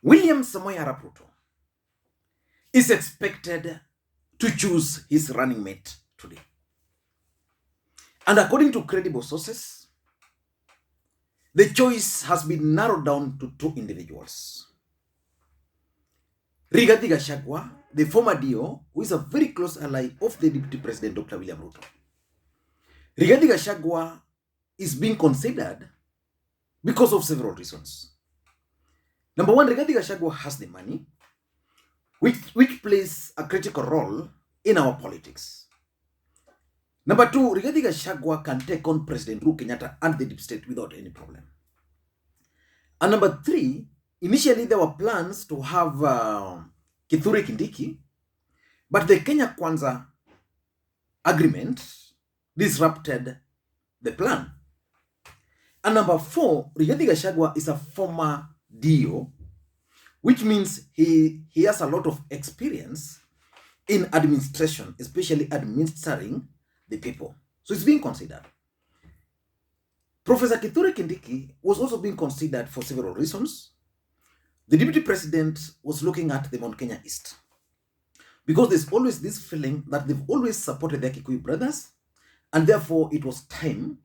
William Samoei Arap Ruto is expected to choose his running mate today. And according to credible sources, the choice has been narrowed down to two individuals. Rigathi Gachagua, the former DO, who is a very close ally of the Deputy President, Dr. William Ruto. Rigathi Gachagua is being considered because of several reasons. Number one, Rigathi Gachagua has the money, which plays a critical role in our politics. Number two, Rigathi Gachagua can take on President Uhuru Kenyatta and the deep state without any problem. And number three, initially there were plans to have Kithuri Kindiki, but the Kenya Kwanza agreement disrupted the plan. And number four, Rigathi Gachagua is a former DO, which means he has a lot of experience in administration, especially administering the people. So it's being considered. Professor Kithuri Kindiki was also being considered for several reasons. The Deputy President was looking at the Mount Kenya East, because there's always this feeling that they've always supported their Kikuyu brothers, and therefore it was time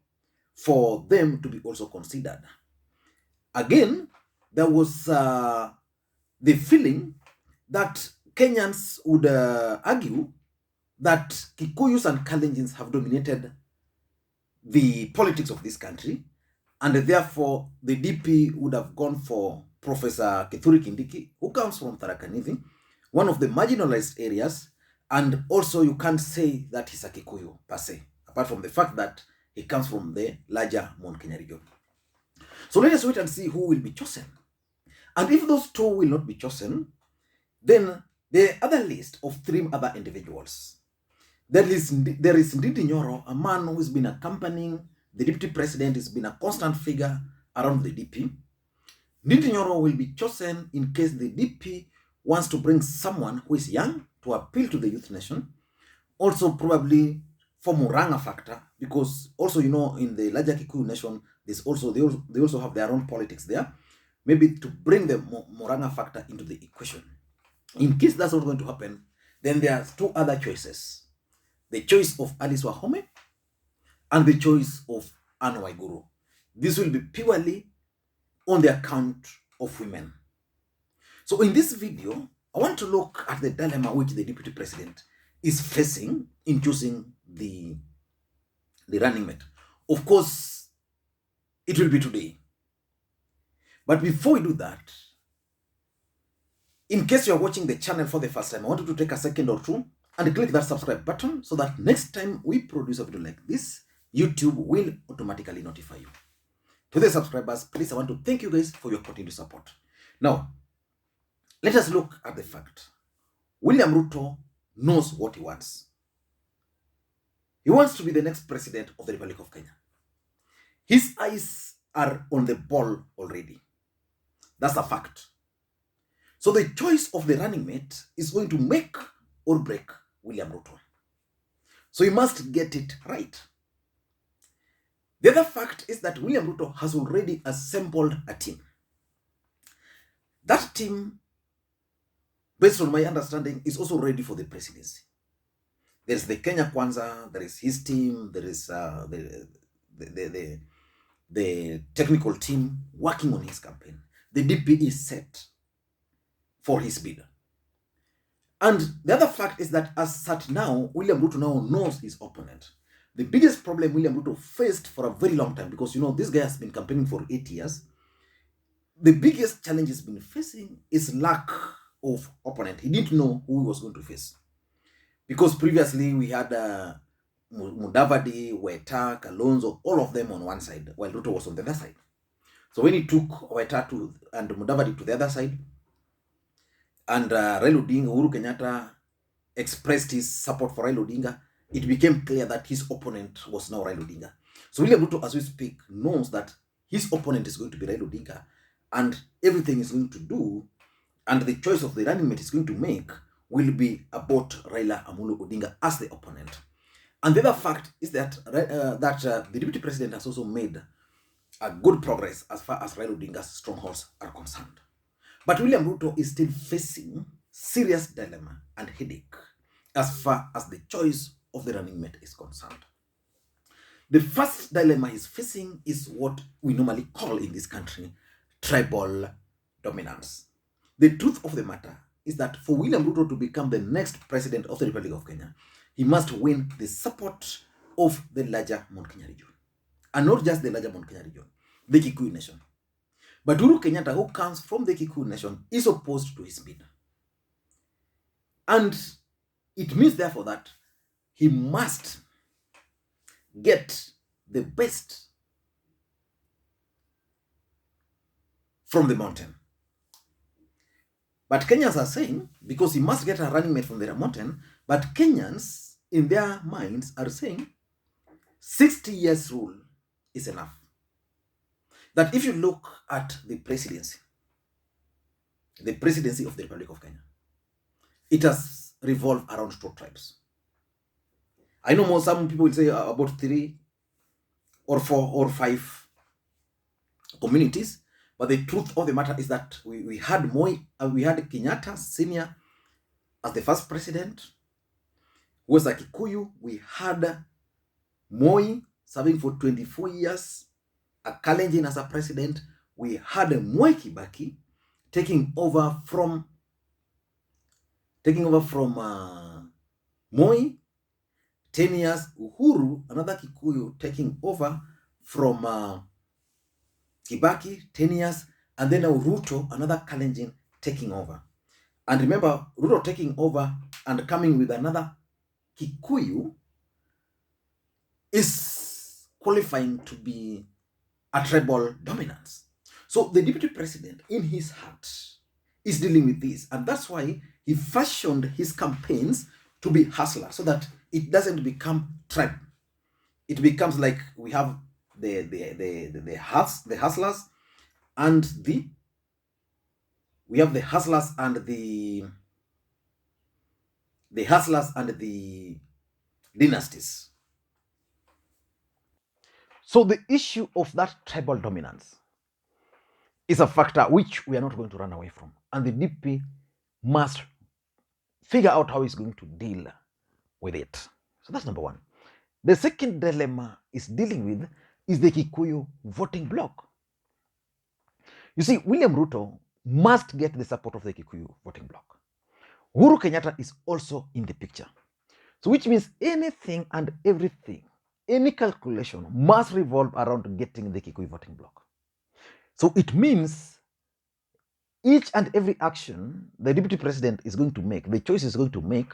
for them to be also considered. Again, there was the feeling that Kenyans would argue that Kikuyus and Kalenjins have dominated the politics of this country, and therefore the DP would have gone for Professor Kithuri Kindiki, who comes from Tharaka Nithi, one of the marginalized areas, and also you can't say that he's a Kikuyu per se, apart from the fact that he comes from the larger Mount Kenya region. So let us wait and see who will be chosen. And if those two will not be chosen, then the other list of three other individuals. There is Ndindi Nyoro, a man who has been accompanying the Deputy President, has been a constant figure around the DP. Ndindi Nyoro will be chosen in case the DP wants to bring someone who is young to appeal to the youth nation. Also probably for Muranga factor, because also, you know, in the larger Kikuyu nation, there's also they also have their own politics there. Maybe to bring the Muranga factor into the equation. In case that's not going to happen, then there are two other choices. The choice of Alice Wahome and the choice of Waiguru. This will be purely on the account of women. So in this video, I want to look at the dilemma which the Deputy President is facing in choosing the running mate. Of course, it will be today. But before we do that, in case you are watching the channel for the first time, I want you to take a second or two and click that subscribe button so that next time we produce a video like this, YouTube will automatically notify you. To the subscribers, please, I want to thank you guys for your continued support. Now, let us look at the fact. William Ruto knows what he wants. He wants to be the next president of the Republic of Kenya. His eyes are on the ball already. That's a fact. So the choice of the running mate is going to make or break William Ruto. So he must get it right. The other fact is that William Ruto has already assembled a team. That team, based on my understanding, is also ready for the presidency. There's the Kenya Kwanza, there is his team, there is the technical team working on his campaign. The DP is set for his bid. And the other fact is that as at now, William Ruto now knows his opponent. The biggest problem William Ruto faced for a very long time, because, you know, this guy has been campaigning for 8 years. The biggest challenge he's been facing is lack of opponent. He didn't know who he was going to face. Because previously we had Mudavadi, Weta, Kalonzo, all of them on one side, while Ruto was on the other side. So when he took Weta and Mudavadi to the other side, and Raila Odinga, Uhuru Kenyatta expressed his support for Raila Odinga, it became clear that his opponent was now Raila Odinga. So William Ruto, as we speak, knows that his opponent is going to be Raila Odinga, and everything is going to do, and the choice of the running mate is going to make, will be about Raila Amolo Odinga as the opponent. And the other fact is that the Deputy President has also made a good progress as far as Raila Odinga's strongholds are concerned. But William Ruto is still facing serious dilemma and headache as far as the choice of the running mate is concerned. The first dilemma he's facing is what we normally call in this country tribal dominance. The truth of the matter is that for William Ruto to become the next president of the Republic of Kenya, he must win the support of the larger Mount Kenya region. And not just the larger Mount Kenya region, the Kikuyu nation. But Uhuru Kenyatta, who comes from the Kikuyu nation, is opposed to his bid. And it means, therefore, that he must get the best from the mountain. But Kenyans are saying, because he must get a running mate from the mountain, but Kenyans, in their minds, are saying 60 years rule is enough. That if you look at the presidency of the Republic of Kenya, it has revolved around 2 tribes. I know some people will say about 3 or 4 or 5 communities, but the truth of the matter is that we had Kenyatta Senior as the first president, who was a Kikuyu. We had Moi serving for 24 years, a Kalenjin as a president. We had Moi Kibaki taking over from Moi, 10 years. Uhuru, another Kikuyu, taking over from Kibaki, 10 years, and then now Ruto, another Kalenjin, taking over. And remember, Ruto taking over and coming with another Kikuyu is qualifying to be a tribal dominance. So the deputy president, in his heart, is dealing with this, and that's why he fashioned his campaigns to be hustler, so that it doesn't become tribe. It becomes like we have the hustlers and the dynasties. So the issue of that tribal dominance is a factor which we are not going to run away from, and the DP must figure out how he's going to deal with it. So that's number one. The second dilemma is dealing with is the Kikuyu voting bloc. You see, William Ruto must get the support of the Kikuyu voting bloc. Uhuru Kenyatta is also in the picture. So which means anything and everything, any calculation must revolve around getting the Kikuyu voting bloc. So it means each and every action the deputy president is going to make, the choice is going to make,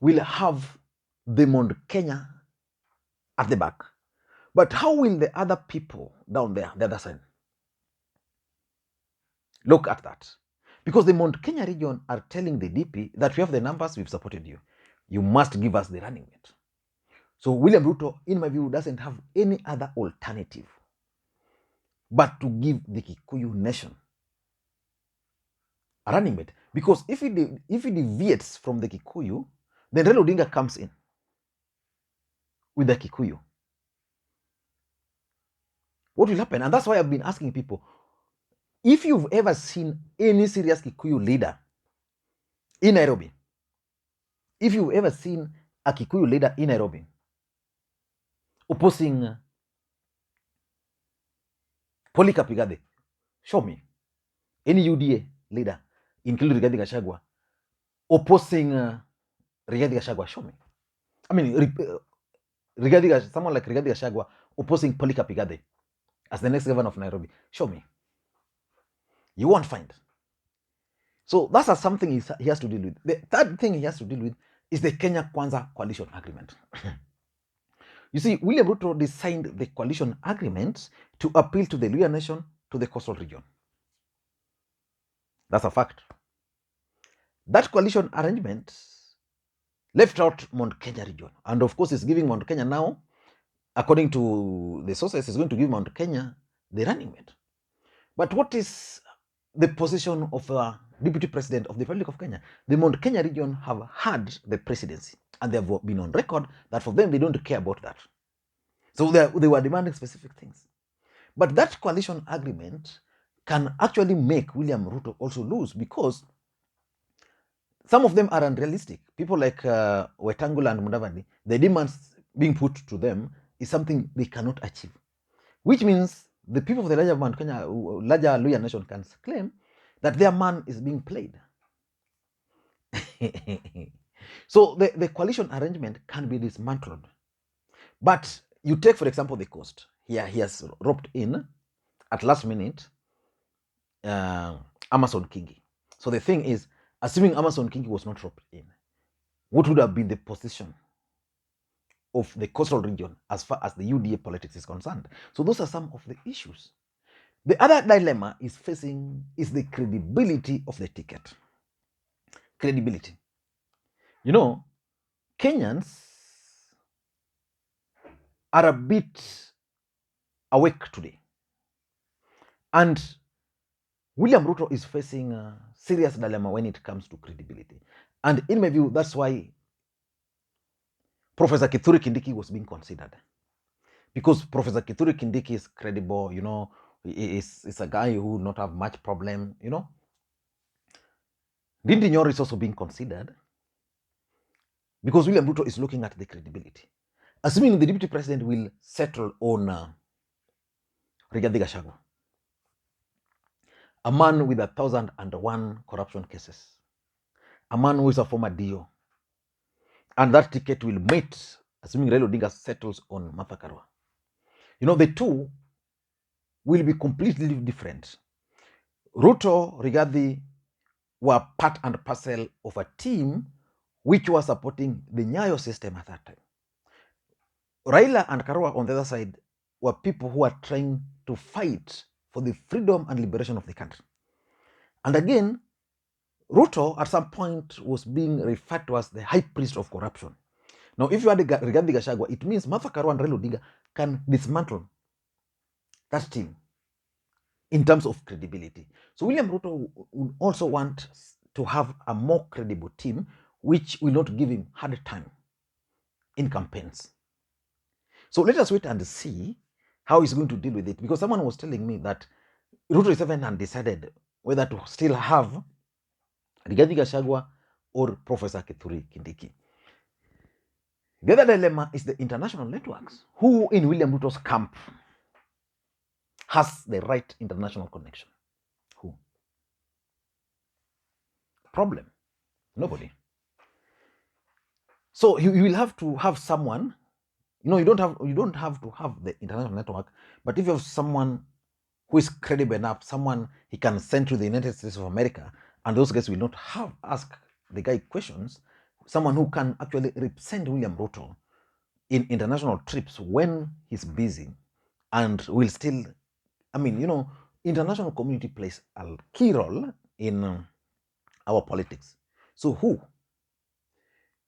will have the Mount Kenya at the back. But how will the other people down there, the other side, look at that? Because the Mount Kenya region are telling the DP that we have the numbers, we've supported you. You must give us the running mate. So William Ruto, in my view, doesn't have any other alternative but to give the Kikuyu nation a running mate. Because if he deviates from the Kikuyu, then Raila Odinga comes in with the Kikuyu. What will happen? And that's why I've been asking people, if you've ever seen any serious Kikuyu leader in Nairobi, if you've ever seen a Kikuyu leader in Nairobi opposing Polycarp Igathe, show me. Any UDA leader, including Rigathi Gachagua, opposing Rigathi Gachagua, show me. I mean, someone like Rigathi Gachagua opposing Polycarp Igathe as the next governor of Nairobi, show me. You won't find. So that's something he has to deal with. The third thing he has to deal with is the Kenya Kwanza coalition agreement. You see, William Ruto signed the coalition agreement to appeal to the Luhya nation, to the coastal region. That's a fact. That coalition arrangement left out Mount Kenya region. And of course, it's giving Mount Kenya now, according to the sources, is going to give Mount Kenya the running mate. But what is the position of a deputy president of the Republic of Kenya? The Mount Kenya region have had the presidency, and they have been on record that for them, they don't care about that. So they were demanding specific things. But that coalition agreement can actually make William Ruto also lose, because some of them are unrealistic. People like Wetangula and Mudavadi, the demands being put to them is something they cannot achieve, which means the people of the larger Mount Kenya, larger Luhya nation can claim that their man is being played. So the coalition arrangement can be dismantled. But you take, for example, the coast. Here he has roped in at last minute Amason Kingi. So the thing is, assuming Amason Kingi was not roped in, what would have been the position of the coastal region as far as the UDA politics is concerned? So those are some of the issues. The other dilemma is the credibility of the ticket. Credibility. You know, Kenyans are a bit awake today. And William Ruto is facing a serious dilemma when it comes to credibility. And in my view, that's why Professor Kithuri Kindiki was being considered. Because Professor Kithuri Kindiki is credible, you know, is a guy who will not have much problem, you know. Ndindi Nyoro is also being considered because William Ruto is looking at the credibility. Assuming the deputy president will settle on Rigathi Gachagua, a man with 1,001 corruption cases, a man who is a former DO, and that ticket will mate, assuming Raila Odinga settles on Martha Karua. You know, the two will be completely different. Ruto, Rigathi were part and parcel of a team which was supporting the Nyayo system at that time. Raila and Karua on the other side were people who are trying to fight for the freedom and liberation of the country. And again, Ruto at some point was being referred to as the high priest of corruption. Now, if you had Rigathi Gachagua, it means Martha Karua and Raila Odinga can dismantle that team in terms of credibility. So William Ruto would also want to have a more credible team, which will not give him hard time in campaigns. So let us wait and see how he's going to deal with it, because someone was telling me that Ruto is even undecided whether to still have Rigathi Gachagua or Professor Kithuri Kindiki. The other dilemma is the international networks. Who in William Ruto's camp has the right international connection? Who? Problem? Nobody. So you will have to have someone. You know, you don't have to have the international network, but if you have someone who is credible enough, someone he can send to the United States of America, and those guys will not ask the guy questions, someone who can actually represent William Ruto in international trips when he's busy, and will still, I mean, you know, international community plays a key role in our politics. So who?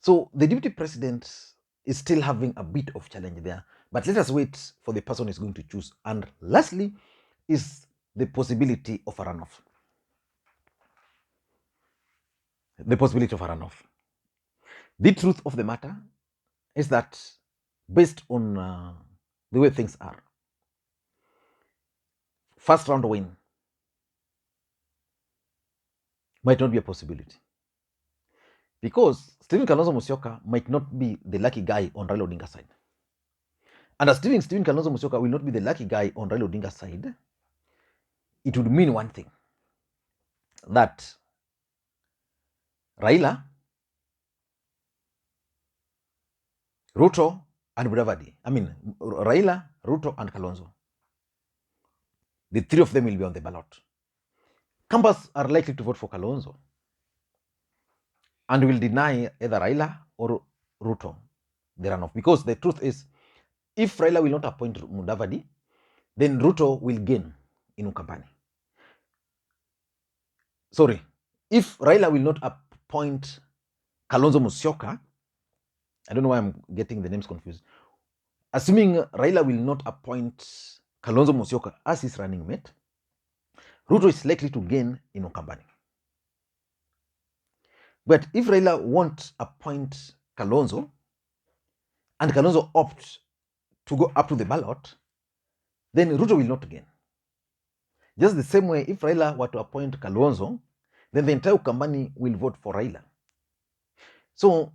So the deputy president is still having a bit of challenge there, but let us wait for the person he's going to choose. And lastly is the possibility of a runoff. The possibility of a runoff. The truth of the matter is that based on the way things are, first round win might not be a possibility, because Stephen Kalonzo Musyoka might not be the lucky guy on Raila Odinga's side. And as Stephen Kalonzo Musyoka will not be the lucky guy on Raila Odinga's side, it would mean one thing, that Raila, Ruto, and Mudavadi, I mean, Raila, Ruto, and Kalonzo, the three of them will be on the ballot. Campers are likely to vote for Kalonzo and will deny either Raila or Ruto the runoff, because the truth is, if Raila will not appoint Mudavadi, then Ruto will gain in Ukambani. Sorry, if Raila will not appoint Kalonzo Musyoka, I don't know why I'm getting the names confused. Assuming Raila will not appoint Kalonzo Musyoka as his running mate, Ruto is likely to gain in Ukambani. But if Raila won't appoint Kalonzo, and Kalonzo opts to go up to the ballot, then Ruto will not gain. Just the same way, if Raila were to appoint Kalonzo, then the entire Ukambani will vote for Raila. So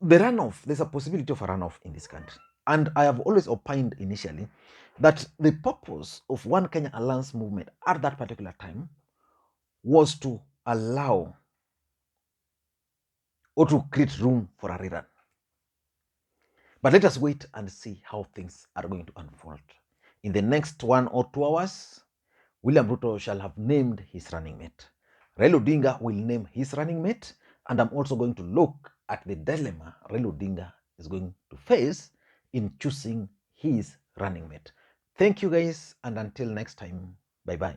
the runoff, there's a possibility of a runoff in this country. And I have always opined initially that the purpose of One Kenya Alliance movement at that particular time was to allow or to create room for a rerun. But let us wait and see how things are going to unfold. In the next 1 or 2 hours, William Ruto shall have named his running mate. Raila Odinga will name his running mate, and I'm also going to look at the dilemma Raila Odinga is going to face in choosing his running mate. Thank you guys, and until next time, bye-bye.